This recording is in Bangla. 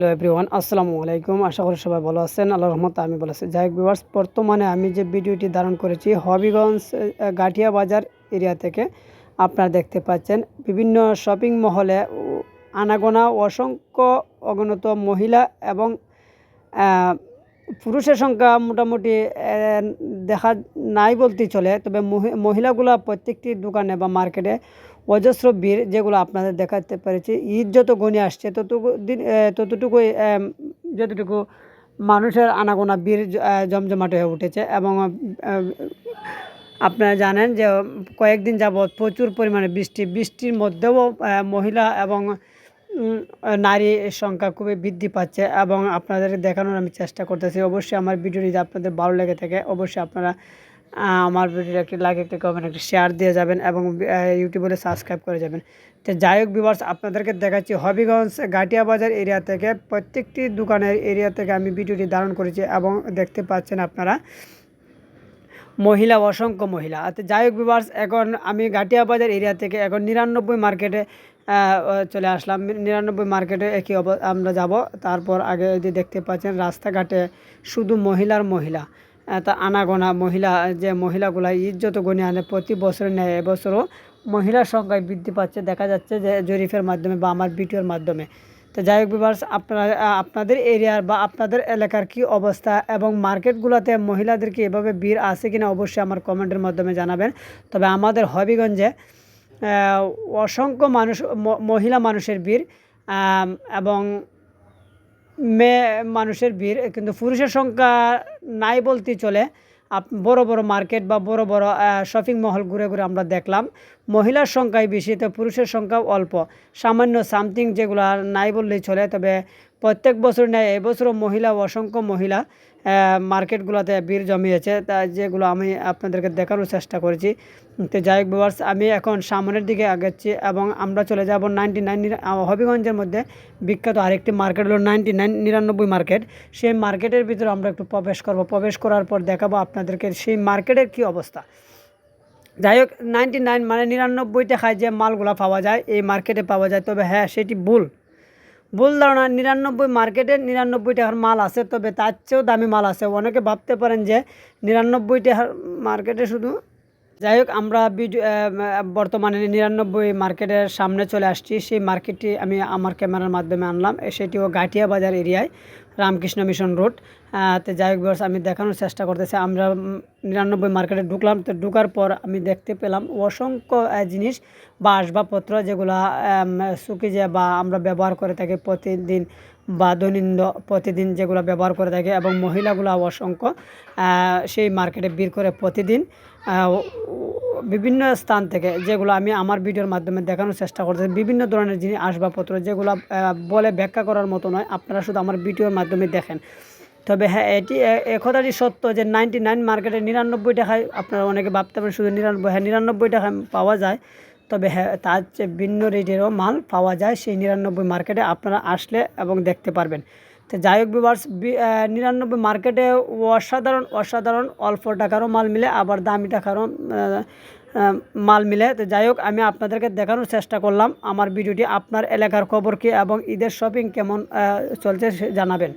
হ্যালো এভরিওয়ান, আসসালামু আলাইকুম। আশা করি সবাই ভালো আছেন। আল্লাহর রহমতে আমি ভালো আছি। যাই হোক ভিউয়ার্স, বর্তমানে আমি যে ভিডিওটি ধারণ করেছি হবিগঞ্জ গাঠিয়া বাজার এরিয়া থেকে আপনারা দেখতে পাচ্ছেন বিভিন্ন শপিং মহলে আনাগোনা অসংখ্য অগণিত মহিলা এবং পুরুষের সংখ্যা মোটামুটি দেখা নাই বলতেই চলে। তবে মহিলাগুলা প্রত্যেকটি দোকানে বা মার্কেটে অজস্র ভিড়, যেগুলো আপনাদের দেখাতে পেরেছি। ঈদ যত ঘনিয়ে আসছে ততটুকুই যতটুকু মানুষের আনাগোনা ভিড় জমজমাট হয়ে উঠেছে। এবং আপনারা জানেন যে কয়েকদিন যাবৎ প্রচুর পরিমাণে বৃষ্টির মধ্যেও মহিলা এবং নারী সংখ্যা খুবই বৃদ্ধি পাচ্ছে। এবং আপনাদের দেখানোর আমি চেষ্টা করতেছি। অবশ্যই আমার ভিডিওটি যদি আপনাদের ভালো লেগে থাকে অবশ্যই আপনারা আমার ভিডিওটা একটি লাইক, একটি কমেন্ট, একটি শেয়ার দিয়ে যাবেন এবং ইউটিউবে সাবস্ক্রাইব করে যাবেন। তো যাই হোক ভিউয়ার্স, আপনাদেরকে দেখাচ্ছি হবিগঞ্জ গাটিয়া বাজার এরিয়া থেকে প্রত্যেকটি দোকানের এরিয়া থেকে আমি ভিডিওটি ধারণ করেছি এবং দেখতে পাচ্ছেন আপনারা মহিলা, অসংখ্য মহিলা। যাই হোক ভিউয়ার্স, এখন আমি গাটিয়া বাজার এরিয়া থেকে এখন 99 মার্কেটে চলে আসলাম। 99 মার্কেটে আমরা যাব। তারপর আগে যে দেখতে পাচ্ছেন রাস্তাঘাটে শুধু মহিলা তা আনাগোনা মহিলা, যে মহিলাগুলা ঈদ যত গণিয়ে আনে প্রতি বছরে নেয়, এবছরও মহিলার সংখ্যায় বৃদ্ধি পাচ্ছে দেখা যাচ্ছে যে জরিপের মাধ্যমে বা আমার ভিডিওর মাধ্যমে। তো যাই হোক ভিউয়ার্স, আপনাদের এরিয়ার বা আপনাদের এলাকার কি অবস্থা এবং মার্কেটগুলোতে মহিলাদের কি এভাবে ভিড় আছে কিনা অবশ্যই আমার কমেন্টের মাধ্যমে জানাবেন। তবে আমাদের হবিগঞ্জে অসংখ্য মহিলা মানুষের ভিড় এবং মেয়ে মানুষের ভিড়, কিন্তু পুরুষের সংখ্যা নাই বলতেই চলে। বড় বড় মার্কেট বা বড় বড় শপিং মহল ঘুরে ঘুরে আমরা দেখলাম মহিলার সংখ্যাই বেশি, তো পুরুষের সংখ্যাও অল্প, সামান্য সামথিং, যেগুলো নাই বললেই চলে। তবে প্রত্যেক বছর নেয় এবছরও অসংখ্য মহিলা মার্কেটগুলোতে ভিড় জমিয়েছে, তা যেগুলো আমি আপনাদেরকে দেখানোর চেষ্টা করেছি। তো যাই হোক ভিউয়ার্স, আমি এখন সামনের দিকে আগাচ্ছি এবং আমরা চলে যাব 99 হবিগঞ্জের মধ্যে বিখ্যাত আরেকটি মার্কেট হলো 99 মার্কেট। সেই মার্কেটের ভিতরে আমরা একটু প্রবেশ করব। প্রবেশ করার পর দেখাবো আপনাদেরকে সেই মার্কেটের কি অবস্থা। যাই হোক, 99 মানে 99 টাকায় যে মালগুলো পাওয়া যায় এই মার্কেটে পাওয়া যায়। তবে হ্যাঁ, সেটি ভুল ধারণা। 99 মার্কেটে 99 টাকার মাল আছে, তবে তার চেয়েও দামি মাল আছে। অনেকে ভাবতে পারেন যে 99 টাকার মার্কেটে শুধু। যাই হোক, আমরা বর্তমানে 99 মার্কেটের সামনে চলে আসছি। সেই মার্কেটটি আমি আমার ক্যামেরার মাধ্যমে আনলাম। সেটিও গাটিয়া বাজার এরিয়ায়, রামকৃষ্ণ মিশন রোড। তো যাই হোক আমি দেখানোর চেষ্টা করতেছি। আমরা 99 মার্কেটে ঢুকলাম। তো ঢুকার পর আমি দেখতে পেলাম অসংখ্য জিনিস বা আসবাবপত্র, যেগুলো সুকিজে বা আমরা ব্যবহার করে থাকি প্রতিদিন বা প্রতিদিন যেগুলো ব্যবহার করে থাকে। এবং মহিলাগুলো অসংখ্য সেই মার্কেটে ভিড় করে প্রতিদিন বিভিন্ন স্থান থেকে, যেগুলো আমি আমার ভিডিওর মাধ্যমে দেখানোর চেষ্টা করতেছি। বিভিন্ন ধরনের জিনিস আসবাবপত্র, যেগুলো বলে ব্যাখ্যা করার মতো নয়, আপনারা শুধু আমার ভিডিওর মাধ্যমে দেখেন। তবে হ্যাঁ, এটি কথাটি সত্য যে 99 মার্কেটে 99 টাকায়, আপনারা অনেকে ভাবতে পারেন শুধু 99, হ্যাঁ 99 টাকায় পাওয়া যায়। তবে হ্যাঁ, তার চেয়ে ভিন্ন রেটেরও মাল পাওয়া যায় সেই 99 মার্কেটে, আপনারা আসলে এবং দেখতে পারবেন। তো যাই হোক ভিউয়ার্স, 99 মার্কেটে অসাধারণ অল্প টাকারও মাল মিলে, আবার দামি টাকারও মাল মিলে। তো যাই হোক, আমি আপনাদেরকে দেখানোর চেষ্টা করলাম আমার ভিডিওটি। আপনার এলাকার খবর কী এবং ঈদের শপিং কেমন চলছে জানাবেন।